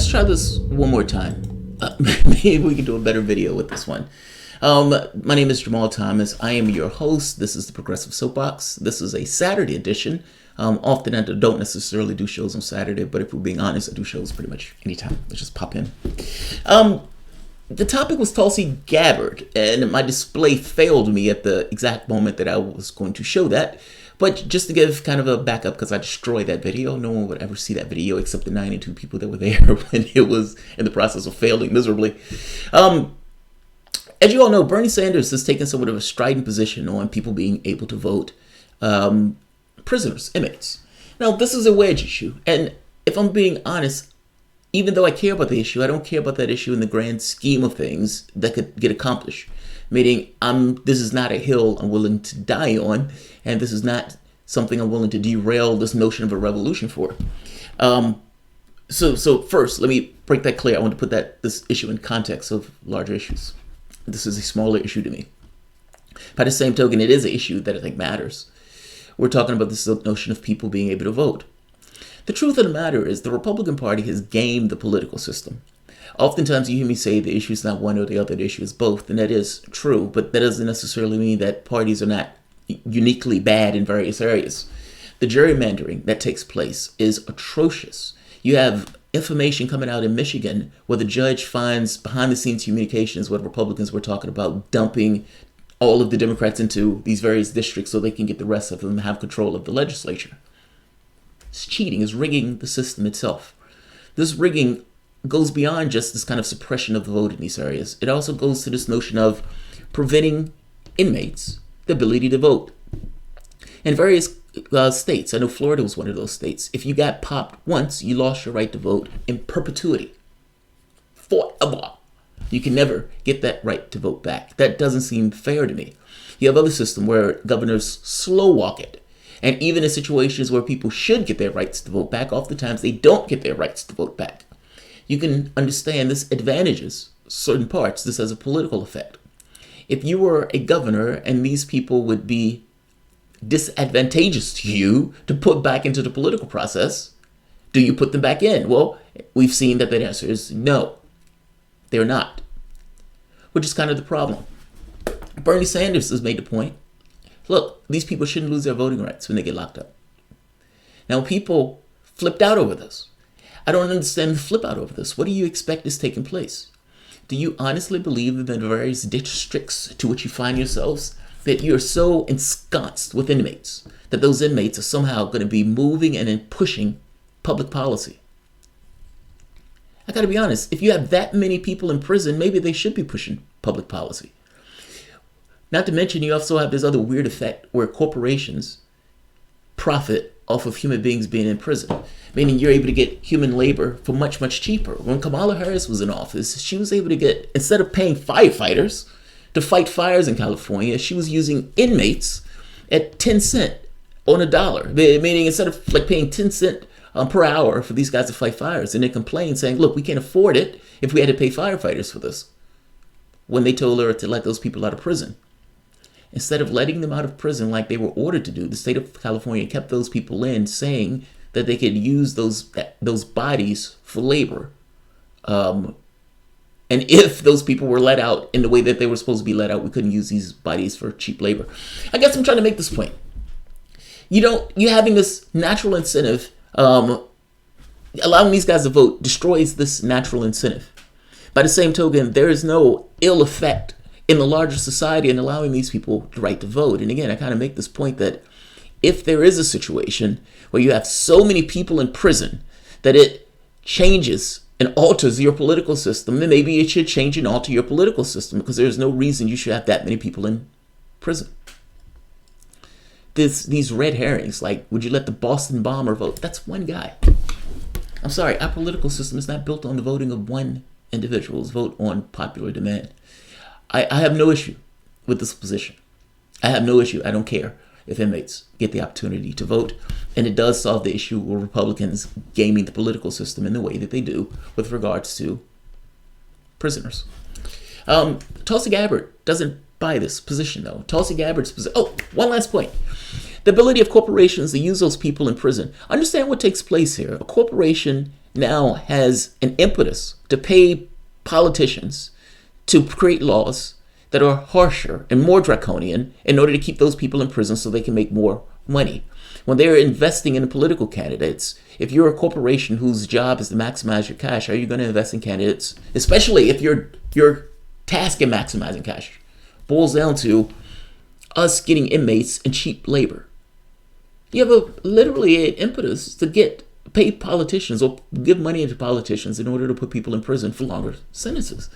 let's try this one more time. Maybe we can do a better video with this one. My name is Jamarl Thomas. I am your host. This is the Progressive Soapbox. This is a Saturday edition. Often I don't necessarily do shows on Saturday, but if we're being honest, I do shows pretty much anytime. Let's just pop in. The topic was Tulsi Gabbard, and my display failed me at the exact moment that I was going to show that. But just to give kind of a backup, because I destroyed that video, no one would ever see that video except the 92 people that were there when it was in the process of failing miserably. As you all know, Bernie Sanders has taken somewhat of a strident position on people being able to vote, prisoners, inmates. Now, this is a wedge issue, and if I'm being honest, even though I care about the issue, I don't care about that issue in the grand scheme of things that could get accomplished. Meaning, this is not a hill I'm willing to die on, and this is not something I'm willing to derail this notion of a revolution for. So first, let me break that clear. I want to put this issue in context of larger issues. This is a smaller issue to me. By the same token, it is an issue that I think matters. We're talking about this notion of people being able to vote. The truth of the matter is the Republican Party has gamed the political system. Oftentimes you hear me say the issue is not one or the other, the issue is both, and that is true, but that doesn't necessarily mean that parties are not uniquely bad in various areas. The gerrymandering that takes place is atrocious. You have information coming out in Michigan where the judge finds behind-the-scenes communications where Republicans were talking about dumping all of the Democrats into these various districts so they can get the rest of them to have control of the legislature. It's cheating, it's rigging the system itself. This rigging goes beyond just this kind of suppression of the vote in these areas. It also goes to this notion of preventing inmates the ability to vote. In various states, I know Florida was one of those states, if you got popped once, you lost your right to vote in perpetuity. Forever. You can never get that right to vote back. That doesn't seem fair to me. You have other systems where governors slow walk it. And even in situations where people should get their rights to vote back, oftentimes they don't get their rights to vote back. You can understand this advantages certain parts. This has a political effect. If you were a governor and these people would be disadvantageous to you to put back into the political process, do you put them back in? Well, we've seen that answer is no, they're not, which is kind of the problem. Bernie Sanders has made the point. Look, these people shouldn't lose their voting rights when they get locked up. Now, people flipped out over this. I don't understand the flip out over this. What do you expect is taking place? Do you honestly believe that in the various districts to which you find yourselves, that you're so ensconced with inmates, that those inmates are somehow going to be moving and then pushing public policy? I got to be honest, if you have that many people in prison, maybe they should be pushing public policy. Not to mention, you also have this other weird effect where corporations profit off of human beings being in prison, meaning you're able to get human labor for much, much cheaper. When Kamala Harris was in office, she was able to get, instead of paying firefighters to fight fires in California, she was using inmates at 10 cents on a dollar, meaning instead of like paying 10 cents per hour for these guys to fight fires, and they complained saying, look, we can't afford it if we had to pay firefighters for this, when they told her to let those people out of prison. Instead of letting them out of prison like they were ordered to do, the state of California kept those people in, saying that they could use those bodies for labor. And if those people were let out in the way that they were supposed to be let out, we couldn't use these bodies for cheap labor. I guess I'm trying to make this point. You're having this natural incentive, allowing these guys to vote destroys this natural incentive. By the same token, there is no ill effect in the larger society in allowing these people the right to vote. And again, I kind of make this point that if there is a situation where you have so many people in prison that it changes and alters your political system, then maybe it should change and alter your political system, because there's no reason you should have that many people in prison. These red herrings, like, would you let the Boston bomber vote? That's one guy. I'm sorry, our political system is not built on the voting of one individual's vote on popular demand. I have no issue with this position. I have no issue. I don't care if inmates get the opportunity to vote. And it does solve the issue with Republicans gaming the political system in the way that they do with regards to prisoners. Tulsi Gabbard doesn't buy this position, though. Tulsi Gabbard's position. Oh, one last point. The ability of corporations to use those people in prison. Understand what takes place here. A corporation now has an impetus to pay politicians to create laws that are harsher and more draconian in order to keep those people in prison so they can make more money. When they're investing in political candidates, if you're a corporation whose job is to maximize your cash, are you going to invest in candidates, especially if your task in maximizing cash boils down to us getting inmates and cheap labor? You have literally an impetus to pay politicians or give money to politicians in order to put people in prison for longer sentences.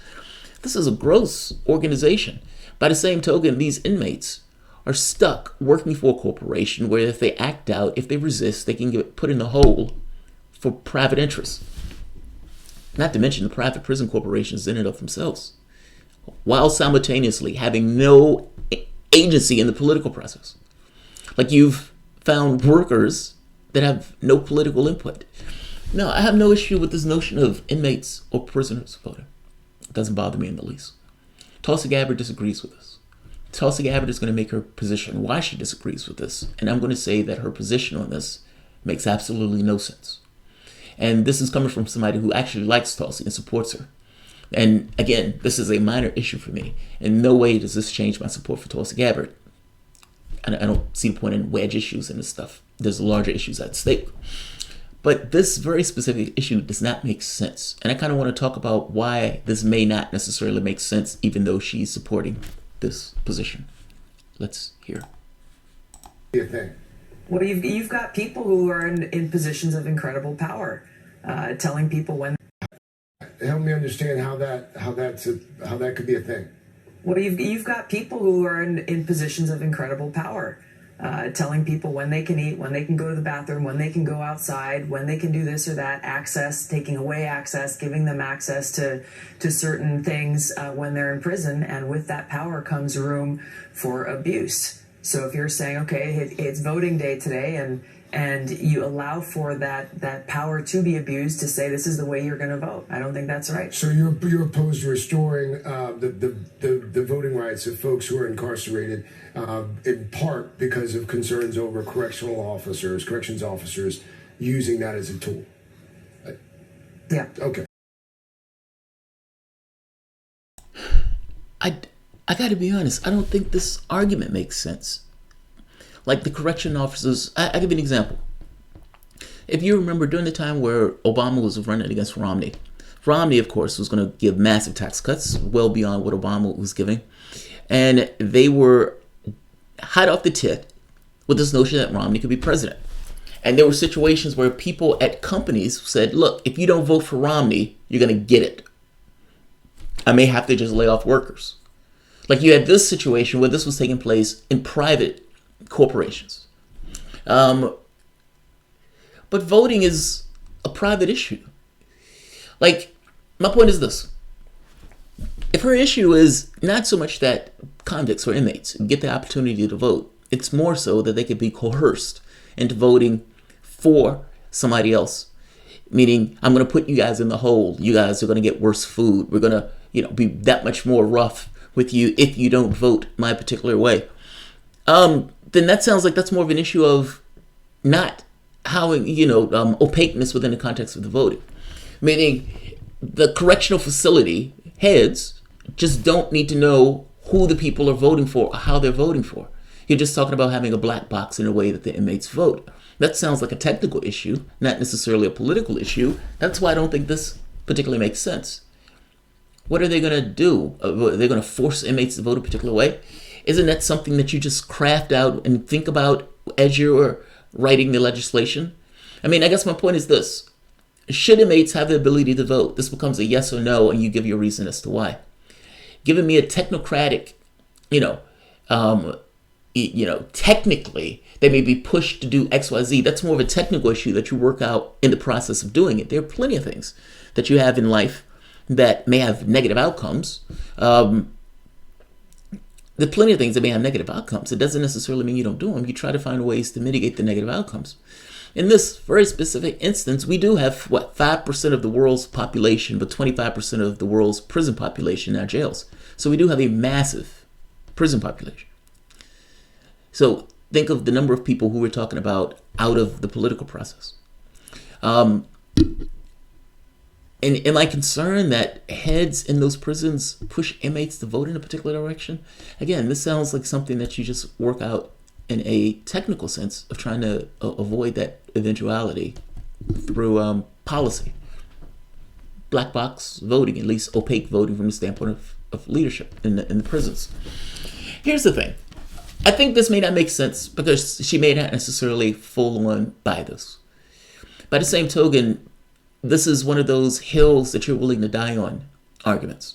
This is a gross organization. By the same token, these inmates are stuck working for a corporation where if they act out, if they resist, they can get put in the hole for private interests. Not to mention the private prison corporations in and of themselves, while simultaneously having no agency in the political process. Like, you've found workers that have no political input. No, I have no issue with this notion of inmates or prisoners voting. It doesn't bother me in the least. Tulsi Gabbard disagrees with this. Tulsi Gabbard is going to make her position why she disagrees with this. And I'm going to say that her position on this makes absolutely no sense. And this is coming from somebody who actually likes Tulsi and supports her. And again, this is a minor issue for me. In no way does this change my support for Tulsi Gabbard. I don't see the point in wedge issues and this stuff. There's larger issues at stake. But this very specific issue does not make sense. And I kind of want to talk about why this may not necessarily make sense, even though she's supporting this position. Let's hear. Well, you've got people who are in positions of incredible power, telling people when. Help me understand how that could be a thing. Well, you've got people who are in positions of incredible power, telling people when they can eat, when they can go to the bathroom, when they can go outside, when they can do this or that, access, taking away access, giving them access to certain things when they're in prison. And with that power comes room for abuse. So if you're saying, okay, it's voting day today, and you allow for that power to be abused to say this is the way you're going to vote, I don't think that's right. So you're opposed to restoring the voting rights of folks who are incarcerated, in part because of concerns over corrections officers using that as a tool. Yeah. Okay. I got to be honest. I don't think this argument makes sense. Like the correction officers, I'll give you an example. If you remember during the time where Obama was running against Romney, of course, was going to give massive tax cuts, well beyond what Obama was giving. And they were hot off the tip with this notion that Romney could be president. And there were situations where people at companies said, look, if you don't vote for Romney, you're going to get it. I may have to just lay off workers. Like, you had this situation where this was taking place in private corporations. But voting is a private issue. Like, my point is this. If her issue is not so much that convicts or inmates get the opportunity to vote, it's more so that they could be coerced into voting for somebody else. Meaning, I'm going to put you guys in the hole. You guys are going to get worse food. We're going to, be that much more rough with you if you don't vote my particular way. Then that sounds like that's more of an issue of not having, opaqueness within the context of the voting. Meaning, the correctional facility heads just don't need to know who the people are voting for or how they're voting for. You're just talking about having a black box in a way that the inmates vote. That sounds like a technical issue, not necessarily a political issue. That's why I don't think this particularly makes sense. What are they going to do? Are they going to force inmates to vote a particular way? Isn't that something that you just craft out and think about as you're writing the legislation? I mean, I guess my point is this. Should inmates have the ability to vote? This becomes a yes or no, and you give your reason as to why. Giving me a technocratic, technically, they may be pushed to do X, Y, Z. That's more of a technical issue that you work out in the process of doing it. There are plenty of things that you have in life that may have negative outcomes. There are plenty of things that may have negative outcomes. It doesn't necessarily mean you don't do them. You try to find ways to mitigate the negative outcomes. In this very specific instance, we do have, 5% of the world's population, but 25% of the world's prison population in our jails. So we do have a massive prison population. So think of the number of people who we're talking about out of the political process. And am I concerned that heads in those prisons push inmates to vote in a particular direction? Again, this sounds like something that you just work out in a technical sense of trying to avoid that eventuality through policy. Black box voting, at least opaque voting from the standpoint of leadership in the prisons. Here's the thing. I think this may not make sense because she may not necessarily full on buy this. By the same token, this is one of those hills that you're willing to die on arguments.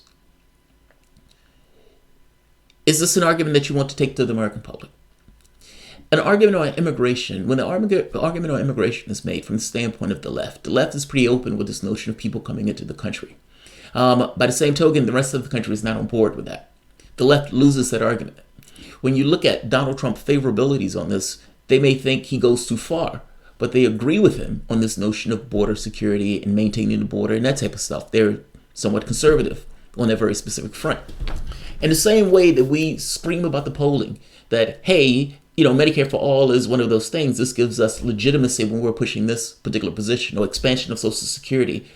Is this an argument that you want to take to the American public? An argument on immigration, when the argument on immigration is made from the standpoint of the left is pretty open with this notion of people coming into the country. By the same token, the rest of the country is not on board with that. The left loses that argument. When you look at Donald Trump's favorabilities on this, they may think he goes too far, but they agree with him on this notion of border security and maintaining the border and that type of stuff. They're somewhat conservative on that very specific front. In the same way that we scream about the polling, that, hey, Medicare for all is one of those things. This gives us legitimacy when we're pushing this particular position, or expansion of Social Security.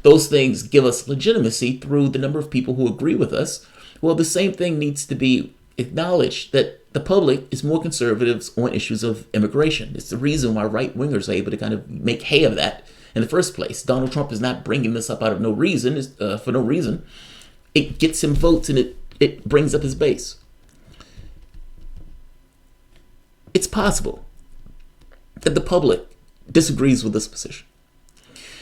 Those things give us legitimacy through the number of people who agree with us. Well, the same thing needs to be acknowledged, that the public is more conservatives on issues of immigration. It's the reason why right-wingers are able to kind of make hay of that in the first place. Donald Trump is not bringing this up out of no reason, for no reason. It gets him votes and it brings up his base. It's possible that the public disagrees with this position.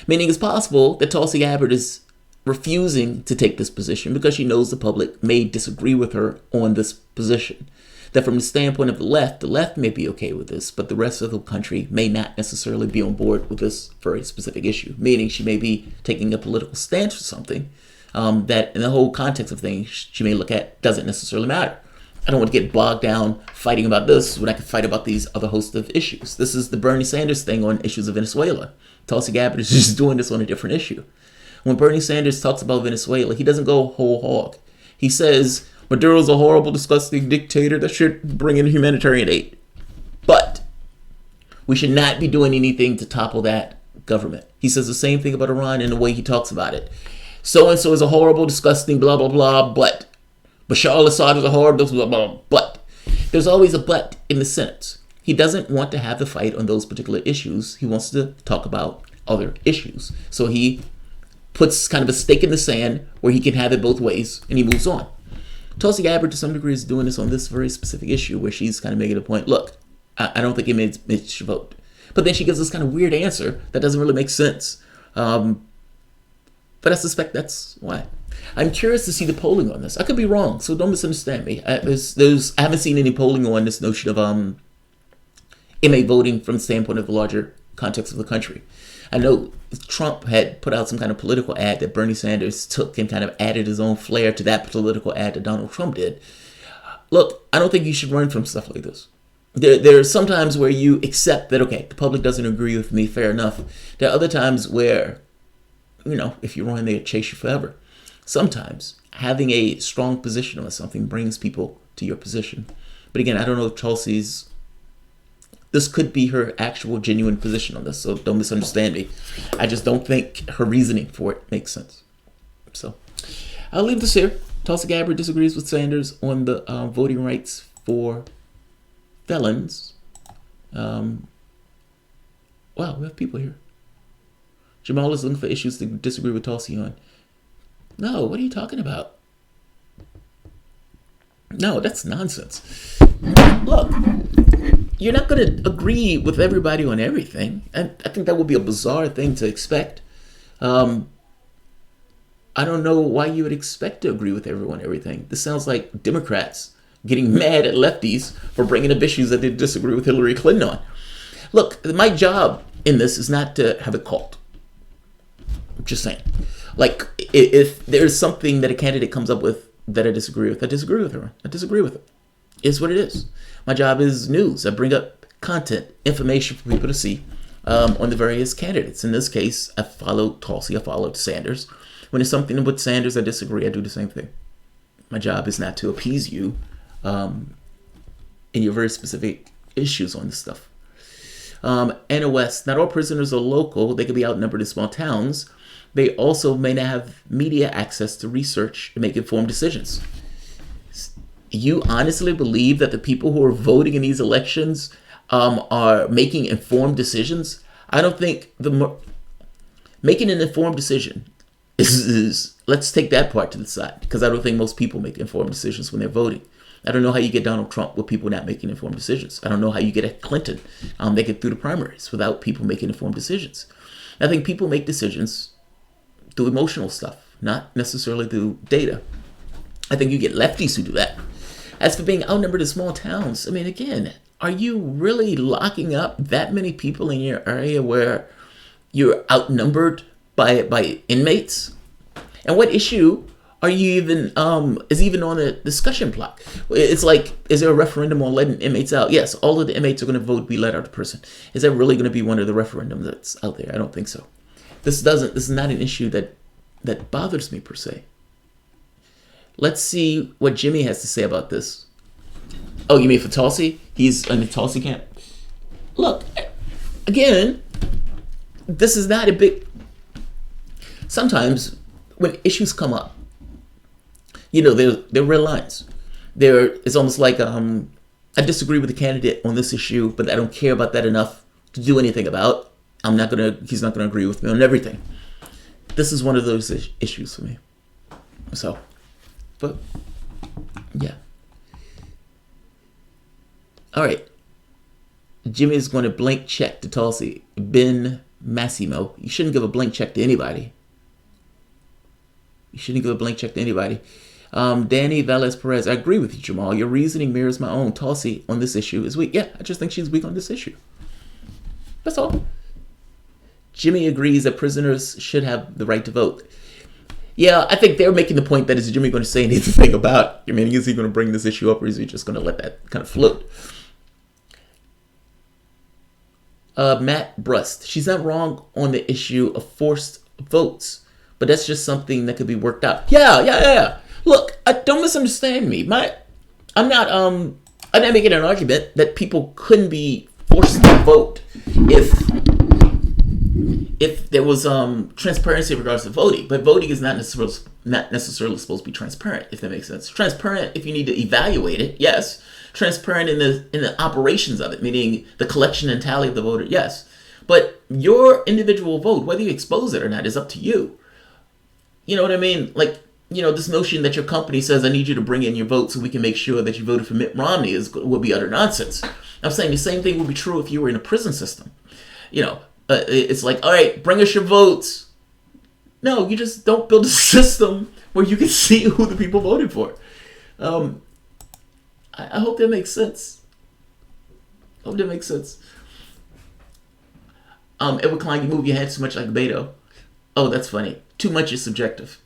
Meaning it's possible that Tulsi Gabbard is refusing to take this position because she knows the public may disagree with her on this position. That from the standpoint of the left may be okay with this, but the rest of the country may not necessarily be on board with this very specific issue. Meaning she may be taking a political stance for something that in the whole context of things she may look at doesn't necessarily matter. I don't want to get bogged down fighting about this when I can fight about these other host of issues. This is the Bernie Sanders thing on issues of Venezuela. Tulsi Gabbard is just doing this on a different issue. When Bernie Sanders talks about Venezuela, he doesn't go whole hog. He says, Maduro's a horrible, disgusting dictator that should bring in humanitarian aid. But we should not be doing anything to topple that government. He says the same thing about Iran in the way he talks about it. So-and-so is a horrible, disgusting, blah, blah, blah, but Bashar al-Assad is a horrible, blah, blah, blah, but. There's always a but in the sentence. He doesn't want to have the fight on those particular issues. He wants to talk about other issues. So he puts kind of a stake in the sand where he can have it both ways, and he moves on. Tulsi Gabbard, to some degree, is doing this on this very specific issue where she's kind of making a point. Look, I don't think it should vote. But then she gives this kind of weird answer that doesn't really make sense. But I suspect that's why. I'm curious to see the polling on this. I could be wrong, so don't misunderstand me. I haven't seen any polling on this notion of inmate voting from the standpoint of the larger context of the country. I know Trump had put out some kind of political ad that Bernie Sanders took and kind of added his own flair to that political ad that Donald Trump did. Look, I don't think you should run from stuff like this. There are some times where you accept that, okay, the public doesn't agree with me, fair enough. There are other times where, if you run, they'll chase you forever. Sometimes having a strong position on something brings people to your position. But again, I don't know if this could be her actual genuine position on this, so don't misunderstand me. I just don't think her reasoning for it makes sense. So I'll leave this here. Tulsi Gabbard disagrees with Sanders on the voting rights for felons. Wow, we have people here. Jamarl is looking for issues to disagree with Tulsi on. No, what are you talking about? No, that's nonsense. Look, you're not going to agree with everybody on everything. And I think that would be a bizarre thing to expect. I don't know why you would expect to agree with everyone on everything. This sounds like Democrats getting mad at lefties for bringing up issues that they disagree with Hillary Clinton on. Look, my job in this is not to have a cult. I'm just saying. Like, if there's something that a candidate comes up with that I disagree with, I disagree with her. I disagree with it. It's what it is. My job is news. I bring up content, information for people to see on the various candidates. In this case, I followed Tulsi. I followed Sanders. When there's something with Sanders I disagree, I do the same thing. My job is not to appease you in your very specific issues on this stuff. Anna West, not all prisoners are local. They could be outnumbered in small towns. they also may not have media access to research to make informed decisions. You honestly believe that the people who are voting in these elections are making informed decisions? I don't think making an informed decision is let's take that part to the side, because I don't think most people make informed decisions when they're voting. I don't know how you get Donald Trump with people not making informed decisions. I don't know how you get a Clinton make it through the primaries without people making informed decisions. I think people make decisions through emotional stuff, not necessarily through data. I think you get lefties who do that. As for being outnumbered in small towns, I mean, again, are you really locking up that many people in your area where you're outnumbered by inmates? And what issue are you even is even on the discussion block? It's like, is there a referendum on letting inmates out? Yes, all of the inmates are going to vote to be let out of prison. Is that really going to be one of the referendums that's out there? I don't think so. This is not an issue that bothers me per se. Let's see what Jimmy has to say about this. Oh, you mean for Tulsi? He's in the Tulsi camp. Look, again, this is not a big. Sometimes when issues come up, they're red lines. It's almost like I disagree with the candidate on this issue, but I don't care about that enough to do anything about. He's not gonna agree with me on everything. This is one of those issues for me. So, but yeah. All right. Jimmy is going to blank check to Tulsi. Ben Massimo. You shouldn't give a blank check to anybody. Danny Velez Perez. I agree with you, Jamal. Your reasoning mirrors my own. Tulsi on this issue is weak. Yeah, I just think she's weak on this issue. That's all. Jimmy agrees that prisoners should have the right to vote. Yeah, I think they're making the point that is Jimmy going to say anything about, is he going to bring this issue up, or is he just going to let that kind of float? Matt Brust. She's not wrong on the issue of forced votes, but that's just something that could be worked out. Yeah. Look, don't misunderstand me. I'm not making an argument that people couldn't be forced to vote if there was transparency in regards to voting. But voting is not necessarily supposed to be transparent, if that makes sense. Transparent if you need to evaluate it, yes. Transparent in the operations of it, meaning the collection and tally of the voter, yes. But your individual vote, whether you expose it or not, is up to you. You know what I mean? Like, this notion that your company says, I need you to bring in your vote so we can make sure that you voted for Mitt Romney would be utter nonsense. I'm saying the same thing would be true if you were in a prison system. It's like, all right, bring us your votes. No, you just don't build a system where you can see who the people voted for. I hope that makes sense. Edward Klein, you move your head too much like Beto. Oh, that's funny. Too much is subjective.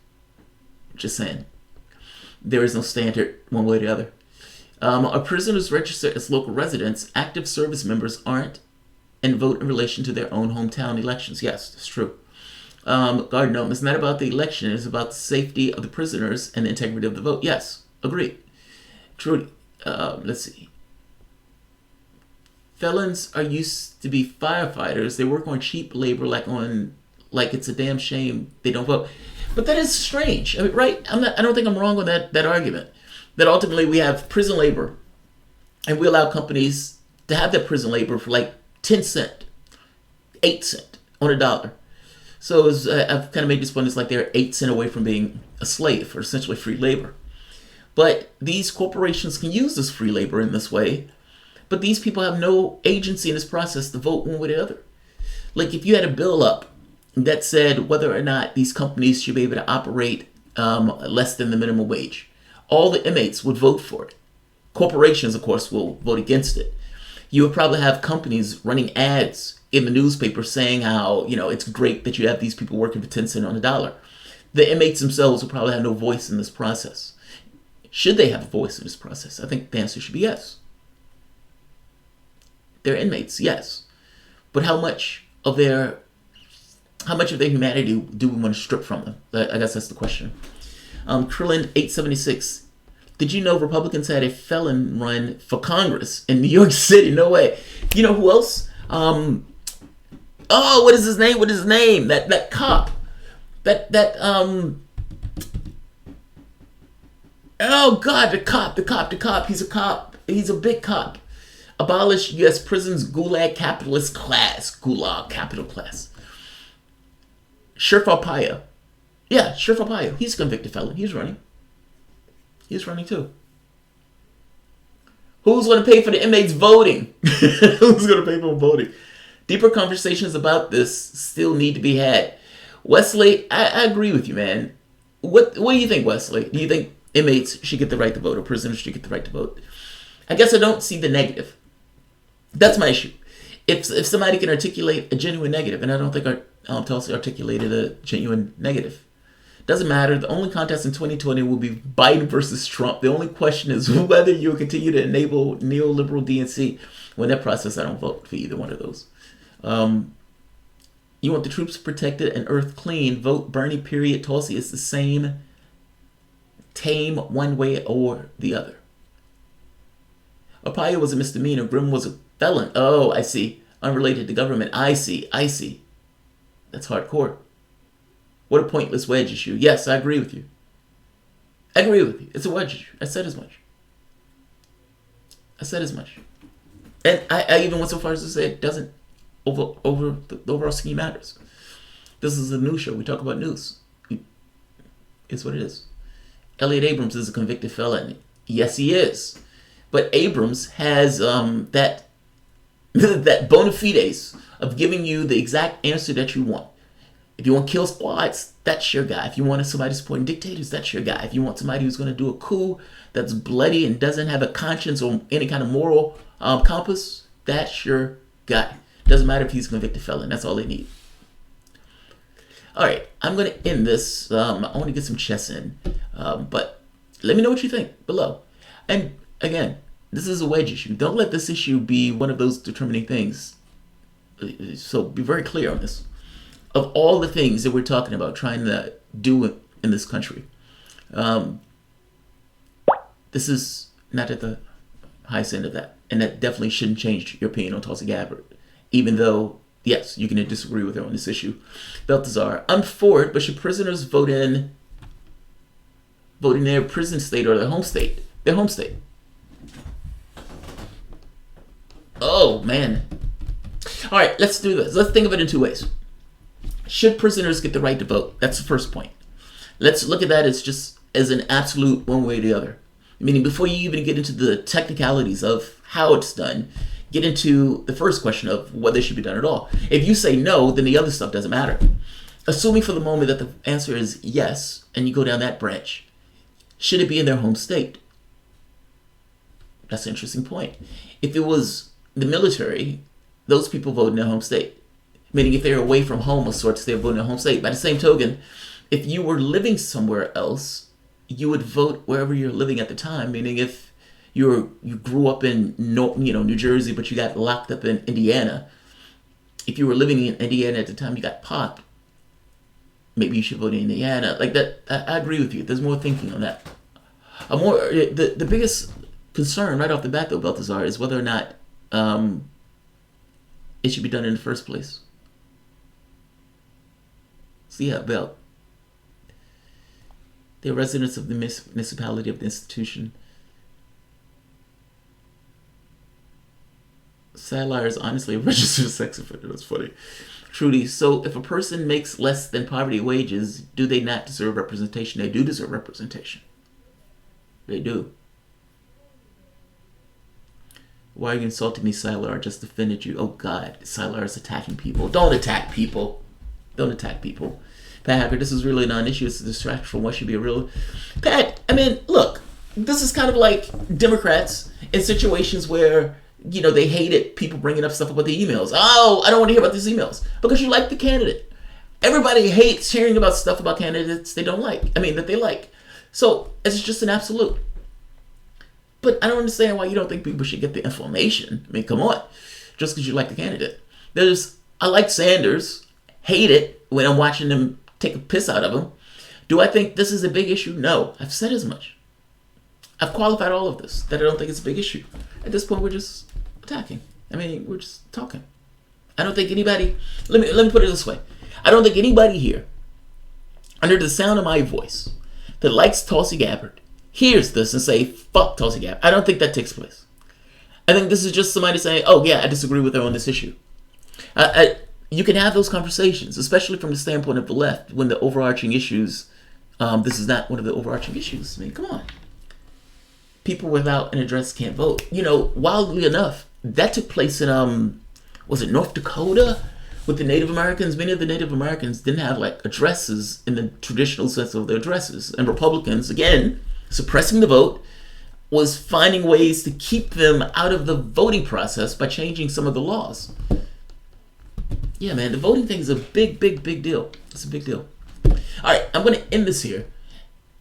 Just saying. There is no standard one way or the other. Are prisoners registered as local residents? Active service members aren't and vote in relation to their own hometown elections. Yes, that's true. Gardner, it's not about the election. It's about the safety of the prisoners and the integrity of the vote. Yes, agreed. Trudy, let's see. Felons are used to be firefighters. They work on cheap labor, like it's a damn shame they don't vote. But that is strange, right? I don't think I'm wrong on that argument. That ultimately we have prison labor, and we allow companies to have that prison labor for like 10 cents, 8 cents on a dollar. So I've kind of made this point, it's like they're 8 cents away from being a slave, or essentially free labor. But these corporations can use this free labor in this way, but these people have no agency in this process to vote one way or the other. Like if you had a bill up that said whether or not these companies should be able to operate less than the minimum wage, all the inmates would vote for it. Corporations, of course, will vote against it. You would probably have companies running ads in the newspaper saying how, it's great that you have these people working for 10 cents on a dollar. The inmates themselves will probably have no voice in this process. Should they have a voice in this process? I think the answer should be yes. They're inmates, yes. But how much of their humanity do we want to strip from them? I guess that's the question. Krillin 876. Did you know Republicans had a felon run for Congress in New York City? No way. You know who else? What is his name? That cop. Oh God, the cop. He's a cop. He's a big cop. Abolish U.S. prisons, gulag capitalist class. Gulag capital class. Sheriff Arpaio. Yeah, Sheriff Arpaio. He's a convicted felon. He's running. He's running too. Who's going to pay for the inmates voting? Who's going to pay for voting? Deeper conversations about this still need to be had. Wesley, I agree with you, man. What do you think, Wesley? Do you think inmates should get the right to vote or prisoners should get the right to vote? I guess I don't see the negative. That's my issue. If somebody can articulate a genuine negative, and I don't think Tulsi articulated a genuine negative. Doesn't matter. The only contest in 2020 will be Biden versus Trump. The only question is whether you'll continue to enable neoliberal DNC. When that process, I don't vote for either one of those. You want the troops protected and earth clean. Vote Bernie, period. Tulsi is the same. Tame one way or the other. Arpaio was a misdemeanor. Grimm was a felon. Oh, I see. Unrelated to government. I see. That's hardcore. What a pointless wedge issue. Yes, I agree with you. It's a wedge issue. I said as much. And I even went so far as to say it doesn't over the overall scheme matters. This is a news show. We talk about news. It's what it is. Elliot Abrams is a convicted felon. Yes, he is. But Abrams has that bona fides of giving you the exact answer that you want. If you want kill squads, that's your guy. If you want somebody supporting dictators, that's your guy. If you want somebody who's going to do a coup that's bloody and doesn't have a conscience or any kind of moral compass, that's your guy. Doesn't matter if he's a convicted felon. That's all they need. All right, I'm going to end this. I want to get some chess in. But let me know what you think below. And again, this is a wedge issue. Don't let this issue be one of those determining things. So be very clear on this. Of all the things that we're talking about trying to do in this country, this is not at the highest end of that. And that definitely shouldn't change your opinion on Tulsi Gabbard. Even though, yes, you can disagree with her on this issue. Balthazar, I'm for it, but should prisoners vote in their prison state or their home state? Their home state. Oh, man. All right, let's do this. Let's think of it in two ways. Should prisoners get the right to vote? That's the first point. Let's look at that as an absolute one way or the other. Meaning before you even get into the technicalities of how it's done, get into the first question of whether it should be done at all. If you say no, then the other stuff doesn't matter. Assuming for the moment that the answer is yes, and you go down that branch, should it be in their home state? That's an interesting point. If it was the military, those people vote in their home state. Meaning if they're away from home of sorts, they're voting in their home state. By the same token, if you were living somewhere else, you would vote wherever you're living at the time. Meaning if you grew up in New Jersey, but you got locked up in Indiana, if you were living in Indiana at the time you got popped, maybe you should vote in Indiana. Like that, I agree with you. There's more thinking on that. The biggest concern right off the bat, though, Balthazar, is whether or not it should be done in the first place. So yeah, Belt. They're residents of the municipality of the institution. Sadler is honestly a registered sex offender. That's funny. Trudy, so if a person makes less than poverty wages, do they not deserve representation? They do deserve representation. They do. Why are you insulting me, Sadler? I just offended you. Oh God, Sadler is attacking people. Don't attack people. Don't attack people. Pat Hacker, this is really not an issue. It's a distraction from what should be a real... Pat, I mean, look, this is kind of like Democrats in situations where, they hated people bringing up stuff about the emails. Oh, I don't want to hear about these emails. Because you like the candidate. Everybody hates hearing about stuff about candidates they don't like. That they like. So, it's just an absolute. But I don't understand why you don't think people should get the information. Come on. Just because you like the candidate. I like Sanders. Hate it when I'm watching them take a piss out of him. Do I think this is a big issue? No. I've said as much. I've qualified all of this, that I don't think it's a big issue. At this point, we're just attacking. We're just talking. I don't think anybody... Let me put it this way. I don't think anybody here under the sound of my voice that likes Tulsi Gabbard hears this and say, fuck Tulsi Gabbard. I don't think that takes place. I think this is just somebody saying, oh yeah, I disagree with her on this issue. You can have those conversations, especially from the standpoint of the left, when the overarching issues, this is not one of the overarching issues. I mean, come on. People without an address can't vote. You know, wildly enough, that took place in, was it North Dakota? With the Native Americans, many of the Native Americans didn't have like addresses in the traditional sense of their addresses. And Republicans, again, suppressing the vote, was finding ways to keep them out of the voting process by changing some of the laws. Yeah, man, the voting thing is a big, big, big deal. It's a big deal. All right, I'm going to end this here.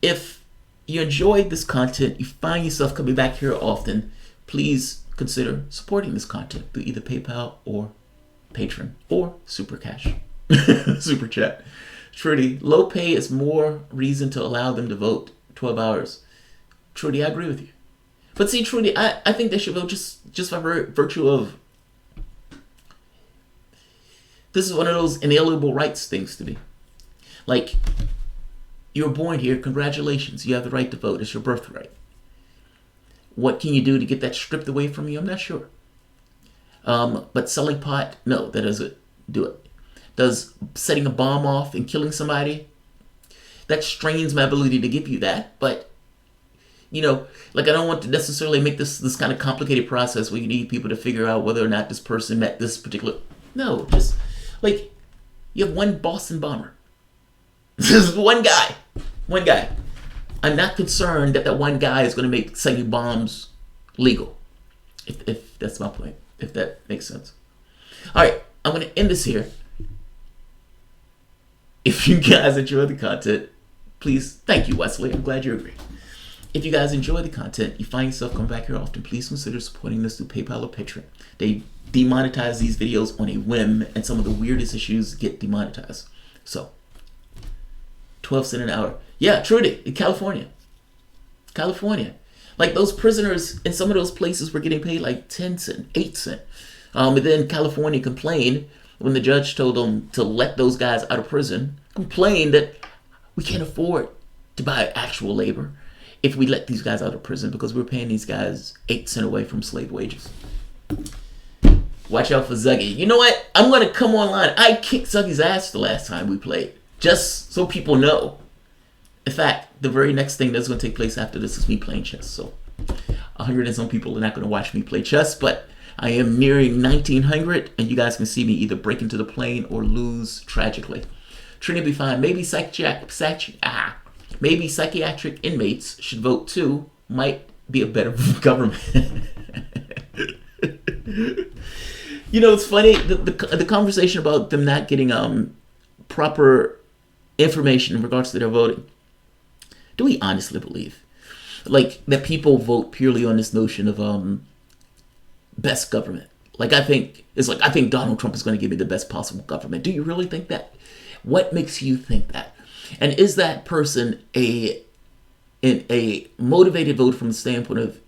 If you enjoyed this content, you find yourself coming back here often, please consider supporting this content through either PayPal or Patreon or Super Cash. Super Chat. Trudy, low pay is more reason to allow them to vote 12 hours. Trudy, I agree with you. But see, Trudy, I think they should vote just by virtue of, this is one of those inalienable rights things to me. Like, you were born here, congratulations, you have the right to vote, it's your birthright. What can you do to get that stripped away from you? I'm not sure. But selling pot, no, that doesn't do it. Does setting a bomb off and killing somebody, that strains my ability to give you that. But, you know, like I don't want to necessarily make this kind of complicated process where you need people to figure out whether or not this person met this particular, no, just like you have one Boston bomber. This is one guy. I'm not concerned that one guy is going to make setting bombs legal. If that's my point. If that makes sense. All right, I'm going to end this here. If you guys enjoy the content, please, thank you, Wesley. I'm glad you agree. If you guys enjoy the content, you find yourself coming back here often, please consider supporting this through PayPal or Patreon. They demonetize these videos on a whim, and some of the weirdest issues get demonetized. So, 12 cents an hour. Yeah, Trudy, in California. Like those prisoners in some of those places were getting paid like 10 cents, 8 cents. And then California complained when the judge told them to let those guys out of prison, complained that we can't afford to buy actual labor if we let these guys out of prison because we're paying these guys 8 cents away from slave wages. Watch out for Zuggy. You know what? I'm going to come online. I kicked Zuggy's ass the last time we played, just so people know. In fact, the very next thing that's going to take place after this is me playing chess. So 100 and some people are not going to watch me play chess, but I am nearing 1900, and you guys can see me either break into the plane or lose tragically. Trini will be fine. Maybe psychiatric inmates should vote too. Might be a better government. You know, it's funny, the conversation about them not getting proper information in regards to their voting. Do we honestly believe, like, that people vote purely on this notion of best government? Like, I think Donald Trump is going to give me the best possible government. Do you really think that? What makes you think that? And is that person a motivated vote from the standpoint of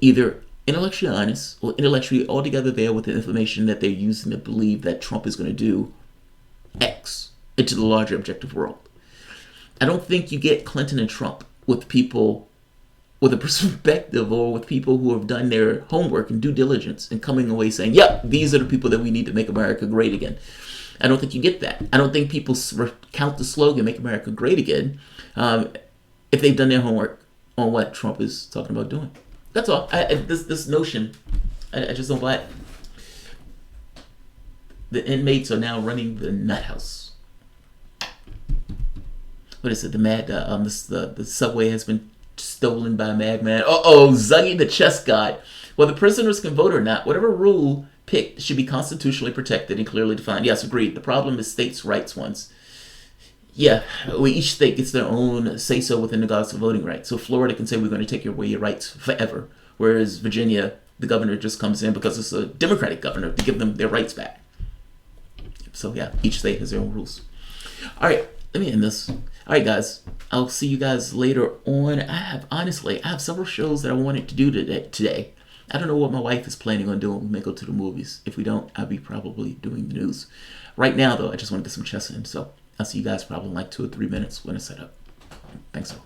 either intellectually honest or intellectually altogether there with the information that they're using to believe that Trump is going to do X into the larger objective world? I don't think you get Clinton and Trump with people with a perspective or with people who have done their homework and due diligence and coming away saying, yep, these are the people that we need to make America great again. I don't think you get that. I don't think people count the slogan, make America great again, if they've done their homework on what Trump is talking about doing. That's all. This notion, I just don't buy it. The inmates are now running the nut house. What is it? The subway has been stolen by a madman. Zuggy the chess god. Whether prisoners can vote or not, whatever rule picked should be constitutionally protected and clearly defined. Yes, agreed. The problem is states' rights ones. Yeah, each state gets their own say-so within regards to voting rights. So Florida can say we're going to take away your rights forever, whereas Virginia, the governor just comes in because it's a Democratic governor to give them their rights back. So yeah, each state has their own rules. All right, let me end this. All right, guys, I'll see you guys later on. I have several shows that I wanted to do today. I don't know what my wife is planning on doing. We may go to the movies. If we don't, I'll be probably doing the news. Right now, though, I just want to get some chess in. So I'll see you guys probably in like 2 or 3 minutes when it's set up. Thanks all.